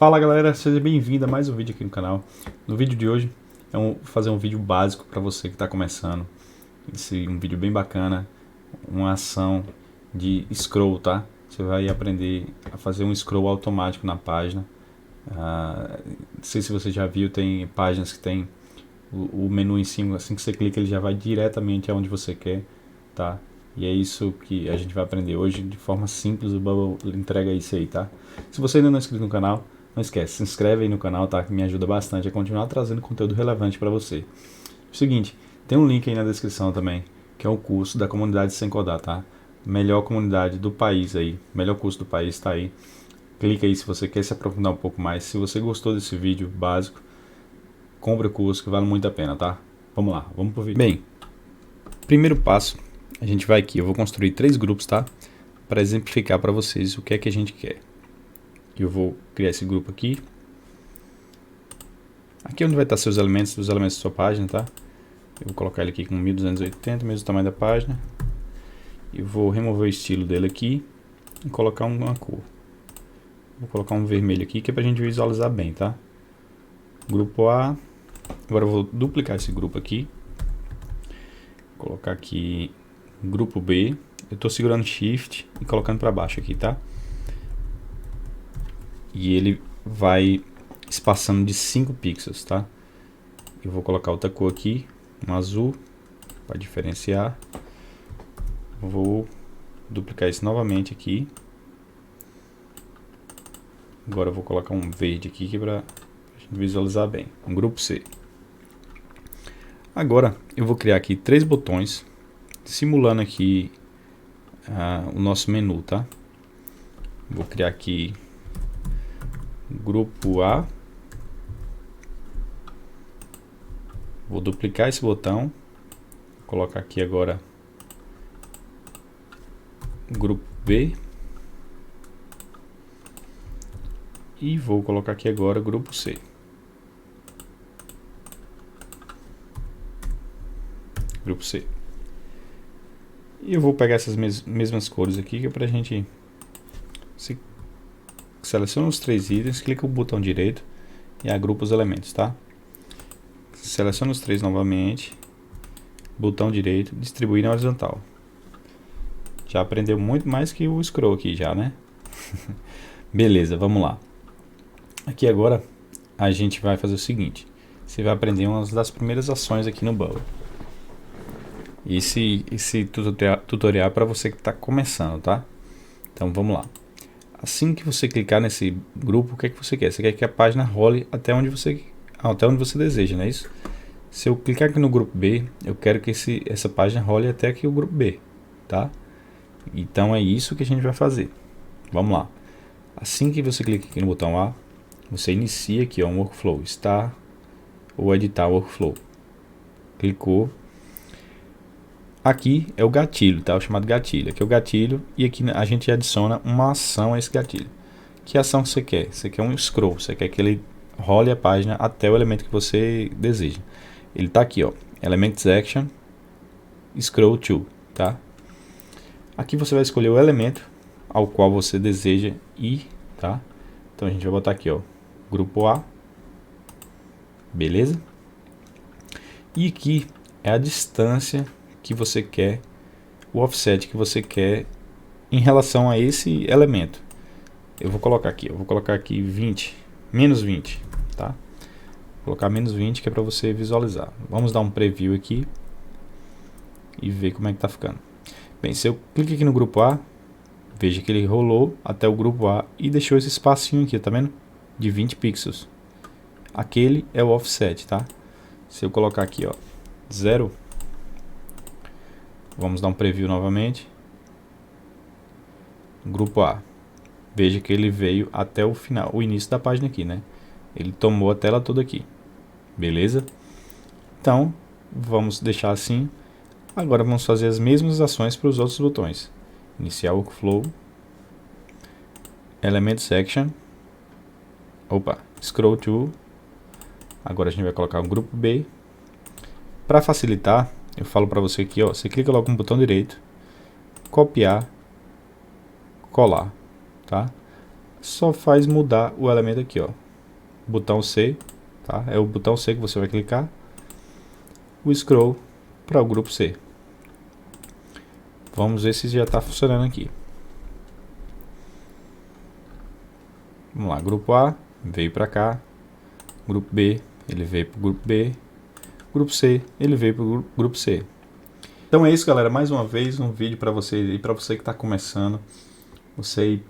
Fala galera, seja bem-vindo a mais um vídeo aqui no canal. No vídeo de hoje fazer um vídeo básico para você que está começando. Um vídeo bem bacana, uma ação de scroll, tá? Você vai aprender a fazer um scroll automático na página. Não sei se você já viu, tem páginas que tem o menu em cima, assim que você clica ele já vai diretamente aonde você quer, tá? E é isso que a gente vai aprender hoje de forma simples. O Bubble entrega isso aí, tá? Se você ainda não é inscrito no canal, não esquece, se inscreve aí no canal, tá? Que me ajuda bastante a continuar trazendo conteúdo relevante para você. O seguinte, tem um link aí na descrição também, que é o curso da comunidade Sem Codar, tá? Melhor comunidade do país aí, melhor curso do país tá aí. Clica aí se você quer se aprofundar um pouco mais. Se você gostou desse vídeo básico, compre o curso que vale muito a pena, tá? Vamos lá, vamos pro vídeo. Bem, primeiro passo, a gente vai aqui, eu vou construir 3 grupos, tá? Para exemplificar para vocês o que é que a gente quer. Eu vou criar esse grupo aqui. Aqui é onde vai estar os elementos da sua página, tá? Eu vou colocar ele aqui com 1280, mesmo tamanho da página. E vou remover o estilo dele aqui e colocar uma cor. Vou colocar um vermelho aqui que é pra gente visualizar bem, tá? Grupo A. Agora eu vou duplicar esse grupo aqui. Vou colocar aqui grupo B. Eu estou segurando Shift e colocando para baixo aqui, tá? E ele vai espaçando de 5 pixels, tá? Eu vou colocar outra cor aqui, um azul, para diferenciar. Vou duplicar isso novamente aqui. Agora eu vou colocar um verde aqui que é para visualizar bem. Um grupo C. Agora eu vou criar aqui 3 botões, simulando aqui o nosso menu, tá? Vou criar aqui grupo A. Vou duplicar esse botão. Vou colocar aqui agora grupo B. E vou colocar aqui agora grupo C. Grupo C. E eu vou pegar essas mesmas cores aqui, que é pra gente... Seleciona os 3 itens, clica o botão direito e agrupa os elementos, tá? Seleciona os 3 novamente, botão direito, distribuir na horizontal. Já aprendeu muito mais que o scroll aqui já, né? Beleza, vamos lá. Aqui agora a gente vai fazer o seguinte. Você vai aprender uma das primeiras ações aqui no Bubble. Esse tutorial é para você que está começando, tá? Então vamos lá. Assim que você clicar nesse grupo, o que é que você quer? Você quer que a página role até onde você deseja, não é isso? Se eu clicar aqui no grupo B, eu quero que essa página role até aqui o grupo B, tá? Então é isso que a gente vai fazer. Vamos lá. Assim que você clica aqui no botão A, você inicia aqui um workflow, Start ou editar workflow. Clicou. Aqui é o gatilho, tá? O chamado gatilho. Aqui é o gatilho e aqui a gente adiciona uma ação a esse gatilho. Que ação que você quer? Você quer um scroll, você quer que ele role a página até o elemento que você deseja. Ele tá aqui, ó, Elements Action, Scroll to, tá? Aqui você vai escolher o elemento ao qual você deseja ir, tá? Então a gente vai botar aqui, ó, grupo A, beleza? E aqui é a distância que você quer, o offset que você quer em relação a esse elemento. Eu vou colocar aqui 20, menos 20, tá? Vou colocar menos 20 que é para você visualizar. Vamos dar um preview aqui e ver como é que tá ficando. Bem, se eu clico aqui no grupo A, veja que ele rolou até o grupo A e deixou esse espacinho aqui, tá vendo? De 20 pixels. Aquele é o offset, tá? Se eu colocar aqui, ó, 0, vamos dar um preview novamente. Grupo A. Veja que ele veio até o final, o início da página aqui, né? Ele tomou a tela toda aqui. Beleza? Então, vamos deixar assim. Agora vamos fazer as mesmas ações para os outros botões. Iniciar workflow. Element Section. Opa, Scroll to. Agora a gente vai colocar o grupo B. Para facilitar, eu falo para você aqui, ó, você clica logo no botão direito, copiar, colar, tá? só faz mudar o elemento aqui, ó. Botão C, tá? É o botão C que você vai clicar. O scroll para o grupo C. Vamos ver se já está funcionando aqui. Vamos lá, grupo A veio para cá. Grupo B, ele veio para o grupo B. Grupo C, ele veio para o grupo C. Então é isso, galera. Mais uma vez um vídeo para vocês e para você que está começando. Você ir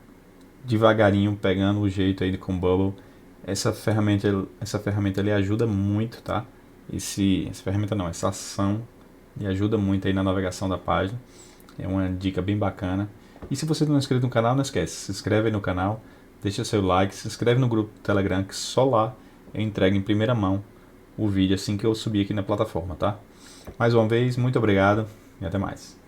devagarinho pegando o jeito aí com Bubble. Essa ferramenta lhe ajuda muito, tá? Essa ferramenta não, essa ação lhe ajuda muito aí na navegação da página. É uma dica bem bacana. E se você não é inscrito no canal, não esquece, se inscreve aí no canal, deixa seu like, se inscreve no grupo do Telegram, que só lá eu entrego em primeira mão o vídeo assim que eu subir aqui na plataforma, tá? Mais uma vez, muito obrigado e até mais.